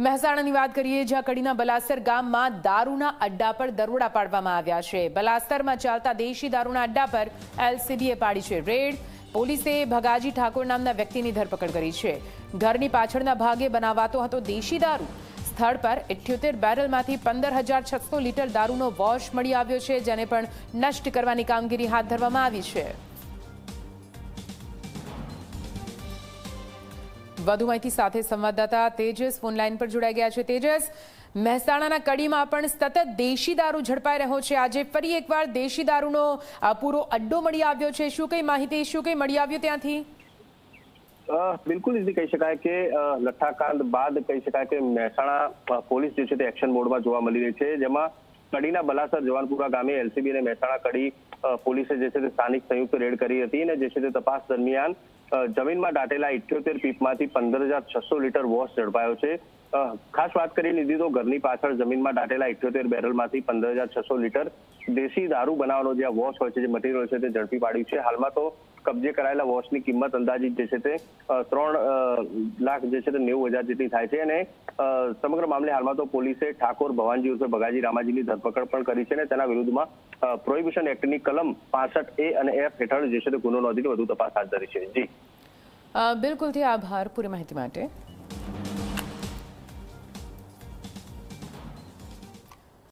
મહેસાણાની વાત કરીએ, જ્યાં કડીના બલાસર ગામમાં દારૂના અડ્ડા પર દરોડા પાડવામાં આવ્યા છે। બલાસરમાં ચાલતા દેશી દારૂના અડ્ડા પર એલસીબીએ પાડી છે રેડ। પોલીસે ભગાજી ઠાકોર નામના વ્યક્તિની ધરપકડ કરી છે। ઘરની પાછળના ભાગે બનાવાતો હતો દેશી દારૂ। સ્થળ પર 78 બેરલમાંથી 15,600 લીટર દારૂનો વોશ મળી આવ્યો છે, જેને પણ નષ્ટ કરવાની કામગીરી હાથ ધરવામાં આવી છે। વધુ માહિતી સાથે સંવાદદાતા તેજસ ફોન લાઈન પર જોડાઈ ગયા છે। તેજસ, મહેસાણાના કડીમાં પણ સતત દેશી દારૂ ઝડપાઈ રહ્યો છે। આજે ફરી એકવાર દેશી દારૂનો પૂરો અડ્ડો મળી આવ્યો છે। શું કઈ માહિતી, શું કઈ મળી આવ્યું ત્યાંથી? બિલકુલ ઇઝી કહી શકાય કે લઠ્ઠાકાંડ બાદ કહી શકાય કે મહેસાણા પોલીસ જે છે તે એક્શન મોડમાં જોવા મળી રહી છે, જેમાં કડીના બલાસર જવાનપુરા ગામે એલસીબી અને મહેસાણા કડી પોલીસે જે છે તે સ્થાનિક સંયુક્ત રેડ કરી હતી અને જે છે તે તપાસ દરમિયાન જમીનમાં દાટેલા 78 પીપમાંથી 15,600 લીટર વોશ ઝડપાયો છે। ખાસ વાત કરી લીધી તો ઘરની પાછળ જમીનમાં દાટેલા 78 બેરલમાંથી 15,600 લીટર દેશી દારૂ બનાવવાનો જે વોશ હોય છે, જે મટીરિયલ છે તે ઝડપી પાડ્યું છે। હાલમાં તો કબજે કરાયેલા વોશની કિંમત અંદાજિત જે છે તે 3,90,000 જેટલી થાય છે અને સમગ્ર મામલે હાલમાં તો પોલીસે ઠાકોર ભવાનજી ઉર્ફે ભગાજી રામાજીની ધરપકડ પણ કરી છે અને તેના વિરુદ્ધમાં પ્રોહિબિશન એક્ટની કલમ 65A અને F હેઠળ જે છે તે ગુનો નોંધીને વધુ તપાસ હાથ ધરી છે। જી બિલકુલથી આભાર પૂરી માહિતી માટે।